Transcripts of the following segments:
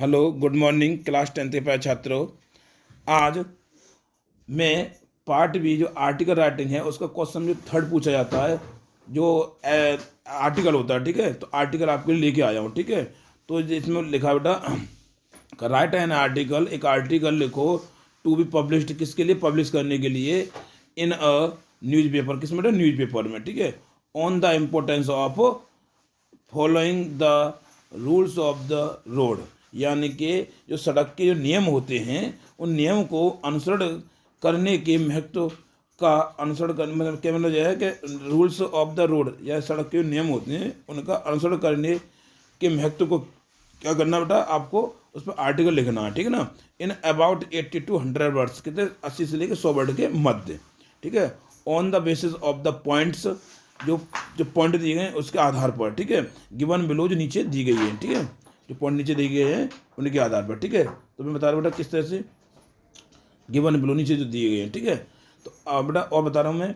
Hello, good morning class 10th के पास छात्रों। आज मैं पार्ट बी जो आर्टिकल राइटिंग है उसका क्वेश्चन जो थर्ड पूछा जाता है, जो आर्टिकल होता है, ठीक है। तो आर्टिकल आपके लिए लेके आया हूँ, ठीक है। तो इसमें लिखा है बेटा, राइट एन आर्टिकल, एक आर्टिकल लिखो टू बी पब्लिश्ड, किसके लिए? पब्लिश करने के लिए, इन अ न्यूज़पेपर, किस में? न्यूज़पेपर में, ठीक है। On the importance of following the rules of the road, यानी कि जो सड़क के जो नियम होते हैं उन नियम को अनुसरण करने के महत्व का अनुसरण करने, मतलब क्या मतलब यह है कि रूल्स ऑफ द रोड या सड़क के जो नियम होते हैं उनका अनुसरण करने के महत्व को क्या करना बेटा? आपको उस पर आर्टिकल लिखना है, ठीक है ना। इन अबाउट 80 to 100 वर्ड्स, कितने? 80 से लेकर 100 वर्ड के मध्य, ठीक है। On the basis of the points, जो जो पॉइंट दिए गए हैं उसके आधार पर, ठीक है। गिवन बिलो, जो नीचे दी गई है, ठीक है, जो पॉइंट नीचे दिए गए हैं उनके आधार पर, ठीक है। तो मैं बता रहा हूँ बेटा किस तरह से गिवन बिलो नीचे जो दिए गए हैं, ठीक है। तो बेटा और बता रहा हूँ मैं,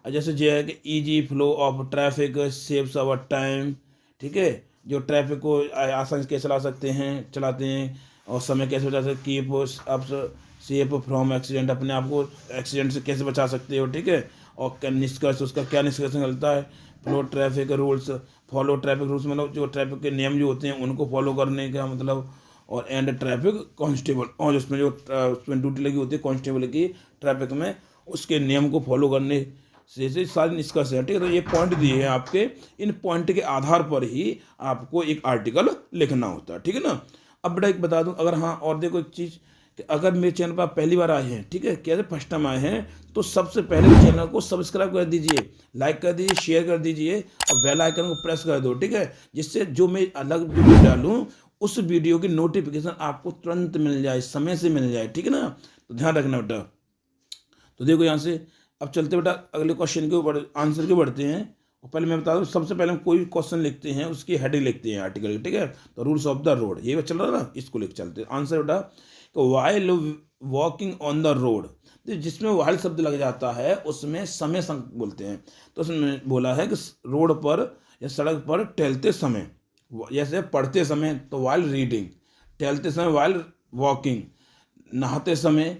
जैसे जो है कि easy flow of traffic saves our time, ठीक है। जो ट्रैफिक को आसानी से कैसे चलाते हैं और समय कैसे बचा सकते, keep up safe from accident, अपने आप को एक्सीडेंट से कैसे बचा सकते हो, ठीक है। और क्या निष्कर्ष, उसका क्या निष्कर्ष निकलता है? Flow traffic rules, follow traffic rules, मतलब जो ट्रैफिक के नियम जो होते हैं उनको फॉलो करने का मतलब। और एंड ट्रैफिक कांस्टेबल, और उसमें जो उसमें ड्यूटी लगी होती है कांस्टेबल की ट्रैफिक में, उसके नियम को फॉलो करने से सारे निष्कर्ष है, ठीक है। तो ये पॉइंट दिए हैं आपके, इन पॉइंट के आधार पर ही आपको एक आर्टिकल लिखना होता है, ठीक है ना। अब बेटा एक बता दूं, अगर हाँ और देखो एक चीज़, कि अगर मेरे चैनल पर आप पहली बार आए हैं, ठीक है, कैसे फर्स्ट टाइम आए हैं, तो सबसे पहले चैनल को सब्सक्राइब कर दीजिए, लाइक कर दीजिए, शेयर कर दीजिए और बेल आइकन को प्रेस कर दो, ठीक है। जिससे जो मैं अलग वीडियो डालूं उस वीडियो की नोटिफिकेशन आपको तुरंत मिल जाए, समय से मिल जाए, ठीक है ना। तो ध्यान रखना बेटा। तो देखो यहाँ से अब चलते बेटा अगले क्वेश्चन के ऊपर, आंसर के बढ़ते हैं। और पहले मैं बता दूँ, सबसे पहले हम कोई क्वेश्चन लिखते हैं उसकी हेडिंग लिखते हैं आर्टिकल की, ठीक है। तो रूल्स ऑफ द रोड ये चल रहा है ना, इसको लिख चलते हैं। आंसर बेटा, while walking on the road, तो जिसमें वाइल शब्द लग जाता है उसमें समय बोलते हैं। तो उसमें बोला है कि रोड पर या सड़क पर टहलते समय, जैसे पढ़ते समय तो वाइल रीडिंग, टहलते समय वाइल वॉकिंग, नहाते समय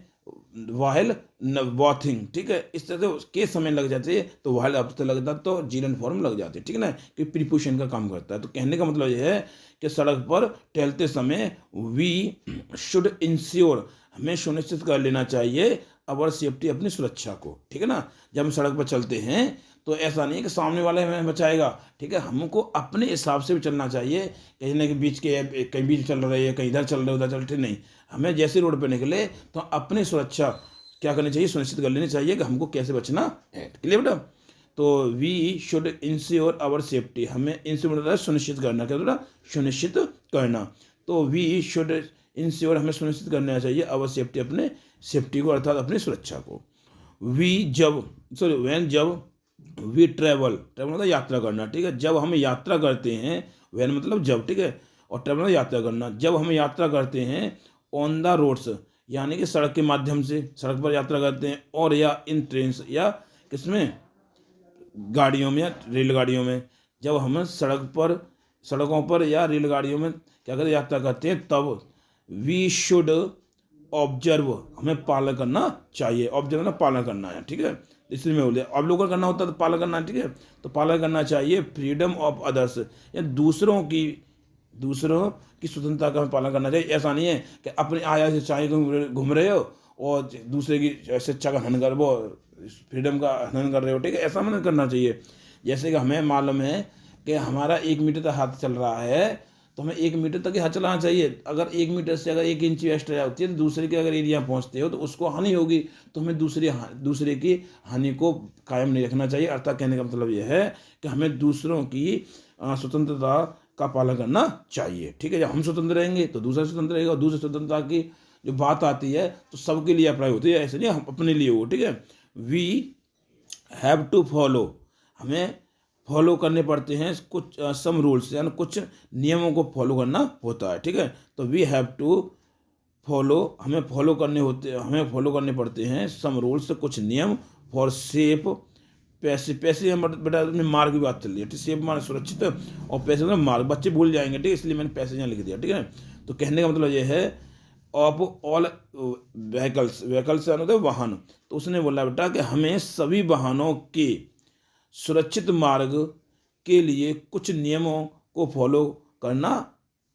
वाइल वॉथिंग, ठीक है। इस तरह से उसके समय लग जाते हैं तो वाइल अब लग जाता तो जीलन फॉर्म लग जाते हैं, ठीक है ना, कि प्रीपोजिशन का काम करता है। तो कहने का मतलब यह है कि सड़क पर टहलते समय वी शुड इंश्योर, हमें सुनिश्चित कर लेना चाहिए अवर सेफ्टी, अपनी सुरक्षा को, ठीक है ना। जब हम सड़क पर चलते हैं तो ऐसा नहीं है कि सामने वाला हमें बचाएगा, ठीक है। हमको अपने हिसाब से भी चलना चाहिए, कहीं ना कहीं बीच के, कहीं बीच चल रहे हैं, कहीं इधर चल रहे उधर चल रहे, नहीं। हमें जैसे रोड पर निकले तो अपनी सुरक्षा क्या करनी चाहिए? सुनिश्चित कर लेनी चाहिए कि हमको कैसे बचना है, क्लियर बेटा। तो we should ensure our safety, हमें इंश्योर सुनिश्चित करना, क्या बेटा? सुनिश्चित करना। तो वी शुड इंश्योर, हमें सुनिश्चित करना चाहिए आवर सेफ्टी, अपने सेफ्टी को, अर्थात अपनी सुरक्षा को। वी जब, सॉरी वैन, जब वी ट्रैवल, ट्रैवल मतलब यात्रा करना, ठीक है। जब हम यात्रा करते हैं, वैन मतलब जब, ठीक है, और ट्रैवल मतलब यात्रा करना। जब हम यात्रा करते हैं ऑन द रोड्स, यानी कि सड़क के माध्यम से, सड़क पर यात्रा करते हैं, और या इन ट्रेन्स, या किसमें? गाड़ियों में या रेलगाड़ियों में। जब हम सड़कों पर या रेलगाड़ियों में क्या करते, यात्रा करते हैं, तब वी शुड ऑब्जर्व, हमें पालन करना चाहिए। ऑब्जर्व ना पालन करना है, ठीक है। इसलिए मैं बोले अवलोकन करना होता है तो पालन करना है, ठीक है। तो पालन करना चाहिए फ्रीडम ऑफ अदर्स, या दूसरों की स्वतंत्रता का हमें पालन करना चाहिए। ऐसा नहीं है कि अपने आया से चाहे घूम रहे हो और दूसरे की शिक्षा का हनन कर, वो फ्रीडम का हनन कर रहे हो, ठीक है। ऐसा हमें करना चाहिए। जैसे कि हमें मालूम है कि हमारा 1 मीटर तक हाथ चल रहा है, तो हमें 1 मीटर तक ही हाथ चलाना चाहिए। अगर 1 मीटर से अगर 1 इंच एक्स्ट्रा होती है तो दूसरे के अगर एरिया पहुंचते हो तो उसको हानि होगी। तो हमें दूसरे की हानि को कायम नहीं रखना चाहिए। अर्थात कहने का मतलब यह है कि हमें दूसरों की स्वतंत्रता का पालन करना चाहिए, ठीक है। जब हम स्वतंत्र रहेंगे तो दूसरा स्वतंत्र रहेगा, और दूसरी स्वतंत्रता की जो बात आती है तो सबके लिए अप्लाई होती है, ऐसे नहीं हम अपने लिए हो, ठीक है। वी हैव टू फॉलो, हमें फॉलो करने पड़ते हैं कुछ सम रूल्स, यानी कुछ नियमों को फॉलो करना होता है, ठीक है। तो वी हैव टू फॉलो, हमें फॉलो करने पड़ते हैं सम रूल्स, कुछ नियम, फॉर सेफ पैसे बेटा में मार्ग की बात चल रही है, ठीक। सेफ मार्ग सुरक्षित, और पैसे मतलब मार्ग, बच्चे भूल जाएंगे, ठीक है, इसलिए मैंने पैसे यहाँ लिख दिया, ठीक है। तो कहने का मतलब ये है ऑफ ऑल व्हीकल्स, व्हीकल्स से होता है वाहन, तो उसने बोला बेटा कि हमें सभी वाहनों के सुरक्षित मार्ग के लिए कुछ नियमों को फॉलो करना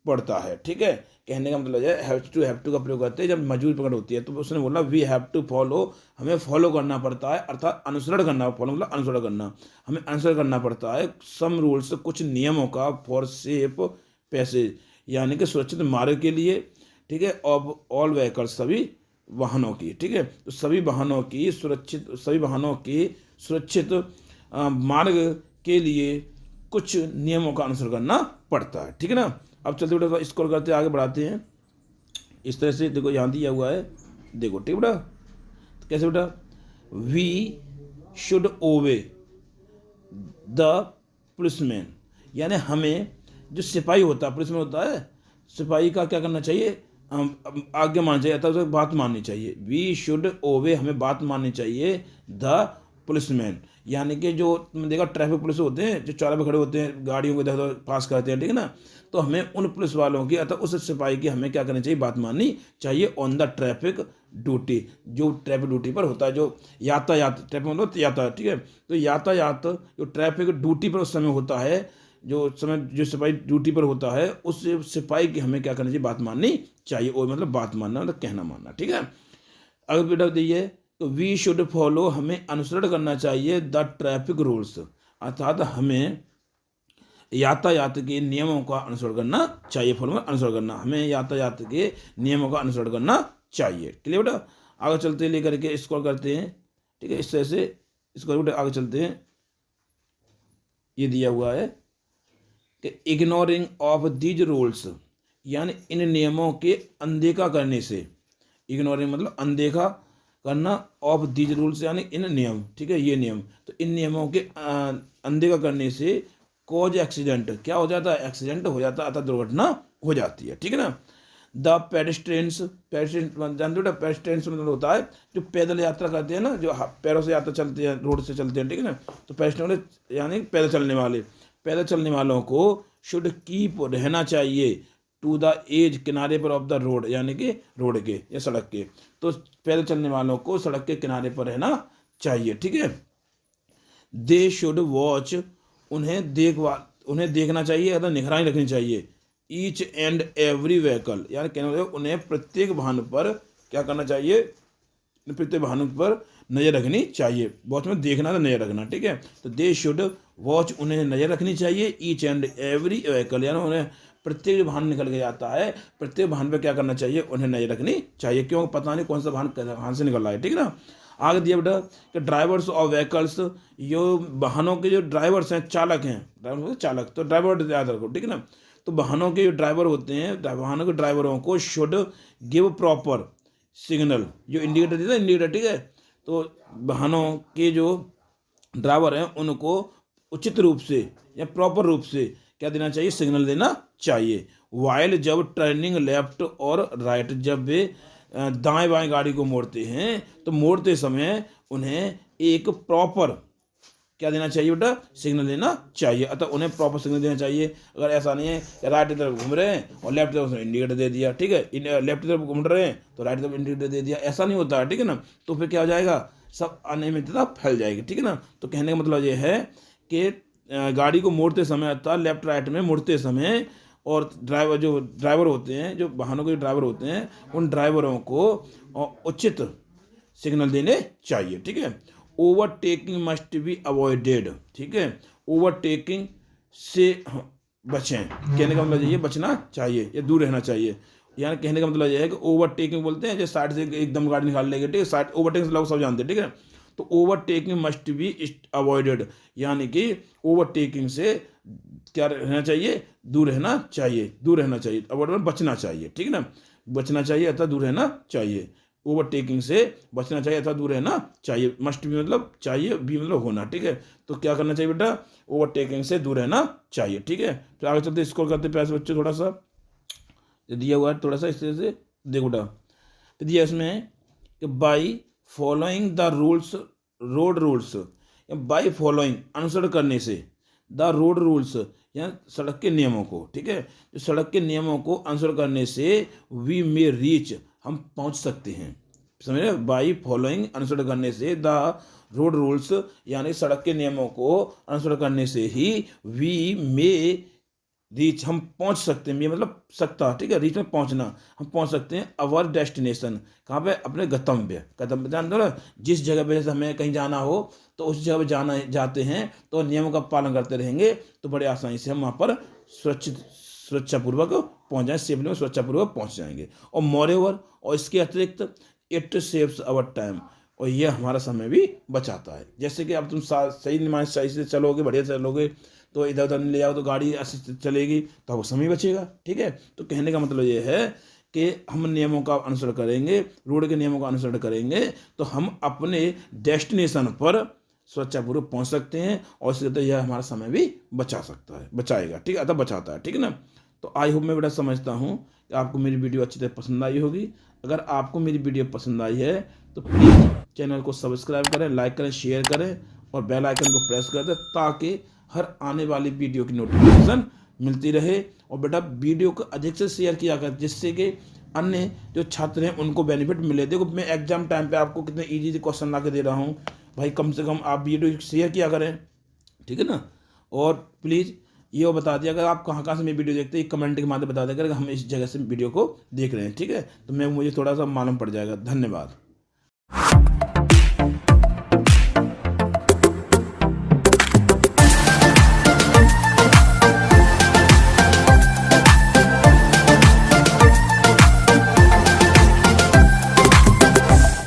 पड़ता है। ठीक है, कहने का मतलब है हैव टू का प्रयोग करते हैं जब मजबूरी प्रकट होती है, तो उसने बोला वी हैव टू फॉलो, हमें फॉलो करना पड़ता है, अर्थात अनुसरण करना, फॉलो मतलब अनुसरण करना, हमें अनुसरण करना पड़ता है सम रूल्स, कुछ नियमों का, फॉर सेफ पैसेज, यानी कि सुरक्षित मार्ग के लिए। ठीक है, ऑफ ऑल व्हीकल्स, सभी वाहनों की। ठीक है, तो सभी वाहनों की सुरक्षित मार्ग के लिए कुछ नियमों का अनुसरण करना पड़ता है। ठीक है ना, अब चलते बेटा स्क्रॉल करते आगे बढ़ाते हैं। इस तरह से देखो यहाँ दिया हुआ है, देखो ठीक बेटा, तो कैसे बेटा, we should obey the policeman, यानी हमें जो सिपाही होता है, पुलिसमैन होता है, सिपाही का क्या करना चाहिए, आज्ञा माननी चाहिए, अर्थात बात माननी चाहिए। वी शुड ओबे, हमें बात माननी चाहिए, द पुलिसमैन, यानी कि जो तुमने देखा ट्रैफिक पुलिस होते हैं जो चौराहे पे खड़े होते हैं, गाड़ियों को इधर पास करते हैं, ठीक है ना, तो हमें उन पुलिस वालों की अर्थात उस सिपाही की हमें क्या करनी चाहिए, बात माननी चाहिए ऑन द ट्रैफिक ड्यूटी, जो ट्रैफिक ड्यूटी पर होता है, जो यातायात, ट्रैफिक मतलब यातायात। ठीक है, तो यातायात जो ट्रैफिक ड्यूटी पर उस समय होता है, जो सिपाही ड्यूटी पर होता है, उस सिपाही की हमें क्या करना चाहिए, बात माननी चाहिए, और मतलब बात मानना मतलब कहना मानना। ठीक है, अगर बेटा देखिए, तो वी शुड फॉलो, हमें अनुसरण करना चाहिए द ट्रैफिक रूल्स, अर्थात हमें यातायात के नियमों का अनुसरण करना चाहिए, फॉलो अनुसरण करना, हमें यातायात के नियमों का अनुसरण करना चाहिए। क्लियर बेटा, आगे चलते हैं, लेकर के स्क्रॉल करते हैं। ठीक है, इस तरह से स्क्रॉल बेटा आगे चलते हैं। ये दिया हुआ है कि इग्नोरिंग ऑफ दीज रूल्स, यानी इन नियमों के अनदेखा करने से, इग्नोरिंग मतलब अनदेखा करना, ऑफ दीज रूल्स यानी इन नियम। ठीक है, ये नियम, तो इन नियमों के अनदेखा करने से कॉज एक्सीडेंट, क्या हो जाता है, एक्सीडेंट हो जाता है, अर्थात दुर्घटना हो जाती है। ठीक है ना, द पेडिस्ट्रेंस, जानते हो पेडिस्ट्रेंस मतलब होता है जो पैदल यात्रा करते हैं ना, जो पैरों से यात्रा चलते हैं, रोड से चलते हैं। ठीक है ना, तो पेडिस्ट्रेंस यानी पैदल चलने वालों को शुड कीप रहना चाहिए टू द एज, किनारे पर ऑफ द रोड, यानी कि रोड के या सड़क के, तो पैदल चलने वालों को सड़क के किनारे पर रहना चाहिए। ठीक है, दे शुड वॉच, उन्हें देखना चाहिए, अर्थात निगरानी रखनी चाहिए, ईच एंड एवरी व्हीकल, यानी कहना चाहिए उन्हें प्रत्येक वाहन पर क्या करना चाहिए, प्रत्येक वाहन पर नजर रखनी चाहिए, वॉच में देखना तो नजर रखना। ठीक है, तो दे शुड वॉच, उन्हें नजर रखनी चाहिए, ईच एंड एवरी व्हीकल, यानी उन्हें प्रत्येक जो वाहन निकल के जाता है, प्रत्येक वाहन पे क्या करना चाहिए, उन्हें नजर रखनी चाहिए, क्यों पता नहीं कौन सा वाहन कहाँ से निकल रहा है। ठीक है ना, आगे दिया बेटा कि ड्राइवर्स ऑफ व्हीकल्स, जो वाहनों के जो ड्राइवर्स हैं, चालक हैं, ड्राइवर चालक, तो ड्राइवर याद रखो। ठीक है ना, तो वाहनों के जो ड्राइवर होते हैं, वाहनों के ड्राइवरों को शुड गिव प्रॉपर सिग्नल, जो इंडिकेटर देता है, इंडिकेटर। ठीक है, तो वाहनों के जो ड्राइवर हैं उनको उचित रूप से या प्रॉपर रूप से क्या देना चाहिए, सिग्नल देना चाहिए, वाइल जब टर्निंग लेफ्ट और राइट, जब वे दाएं बाएं गाड़ी को मोड़ते हैं, तो मोड़ते समय उन्हें एक प्रॉपर क्या देना चाहिए बेटा, सिग्नल देना चाहिए, अतः उन्हें प्रॉपर सिग्नल देना चाहिए। अगर ऐसा नहीं है कि राइट की तरफ घूम रहे हैं और लेफ्ट की तरफ इंडिकेटर दे दिया, ठीक है, लेफ्ट की तरफ घूम रहे हैं तो राइट की तरफ इंडिकेटर दे दिया, ऐसा नहीं होता है। ठीक है ना, तो फिर क्या हो जाएगा, सब अनियमितता फैल जाएगी। ठीक है ना, तो कहने का मतलब ये है कि गाड़ी को मोड़ते समय अर्थात लेफ्ट राइट में मुड़ते समय, और ड्राइवर होते हैं, जो वाहनों के ड्राइवर होते हैं, उन ड्राइवरों को उचित सिग्नल देने चाहिए। ठीक है, ओवरटेकिंग मस्ट बी अवॉइडेड। ठीक है, ओवरटेकिंग से बचें, कहने का मतलब ये बचना चाहिए या दूर रहना चाहिए, यानी कहने का मतलब यह है कि ओवरटेकिंग बोलते हैं जैसे साइड से एकदम गाड़ी निकाल लेंगे, ठीक है, साइड ओवरटेकिंग से लोग सब जानते हैं। ठीक है, तो ओवरटेकिंग मस्ट बी अवॉइडेड, यानी कि ओवरटेकिंग से क्या रहना चाहिए, दूर रहना चाहिए, अवॉइड बचना चाहिए। ठीक है ना, बचना चाहिए अर्थात दूर रहना चाहिए, ओवरटेकिंग से बचना चाहिए अर्थात दूर रहना चाहिए, मस्ट भी मतलब चाहिए, भी मतलब होना। ठीक है, तो क्या करना चाहिए बेटा, ओवरटेकिंग से दूर रहना चाहिए। ठीक है, फिर आगे चलते स्कोर करते प्यारे बच्चे, थोड़ा सा दिया हुआ है, थोड़ा सा इस तरह से देखो बेटा, तो दिया इसमें कि by following the rules, road rules, by following अनुसरण करने से, द रोड रूल्स या सड़क के नियमों को, ठीक है। जो सड़क के नियमों को अनुसरण करने से वी मे रीच, हम पहुंच सकते हैं, समझ रहे, बाई फॉलोइंग, अनुसरण करने से, द रोड रूल्स, यानी सड़क के नियमों को अनुसरण करने से ही वी मे रीच, हम पहुंच सकते हैं, ये मतलब सकता, ठीक है, रीच में पहुंचना, हम पहुंच सकते हैं अवर डेस्टिनेशन, कहाँ पे, अपने गंतव्य, गंतव्य जान दो ना, जिस जगह पे जैसे हमें कहीं जाना हो तो उस जगह पे जाते हैं तो नियमों का पालन करते रहेंगे तो बड़े आसानी से हम वहाँ पर सुरक्षापूर्वक पहुँच जाए, सेफली में सुरक्षापूर्वक पहुँच जाएंगे। और मोरेओवर, और इसके अतिरिक्त इट सेव्स अवर टाइम, और ये हमारा समय भी बचाता है। जैसे कि अब तुम सही से चलोगे, बढ़िया चलोगे, तो इधर उधर ले जाओ तो गाड़ी अच्छे से चलेगी तो आपको समय बचेगा, ठीक है। तो कहने का मतलब ये है कि हम नियमों का अनुसरण करेंगे, रोड के नियमों का अनुसरण करेंगे तो हम अपने डेस्टिनेशन पर सुरक्षापूर्वक पहुंच सकते हैं, और इसके तो यह हमारा समय भी बचा सकता है, बचाएगा, ठीक है, अतः बचाता है, ठीक है ना। तो आई होप, मैं बेटा समझता हूँ कि आपको मेरी वीडियो अच्छी तरह पसंद आई होगी। अगर आपको मेरी वीडियो पसंद आई है तो प्लीज़ चैनल को सब्सक्राइब करें, लाइक करें, शेयर करें और बेल आइकन को प्रेस कर दें, ताकि हर आने वाली वीडियो की नोटिफिकेशन मिलती रहे। और बेटा वीडियो को अधिक से शेयर किया कर, जिससे कि अन्य जो छात्र हैं उनको बेनिफिट मिले। देखो, मैं एग्जाम टाइम पे आपको कितने इजी क्वेश्चन ला के दे रहा हूँ भाई, कम से कम आप वीडियो शेयर किया करें, ठीक है ना। और प्लीज़ ये बता दिया, अगर आप कहाँ कहाँ से मेरी वीडियो देखते हैं कमेंट के माध्यम बता दें, अगर हम इस जगह से वीडियो को देख रहे हैं, ठीक है, तो मुझे थोड़ा सा मालूम पड़ जाएगा। धन्यवाद।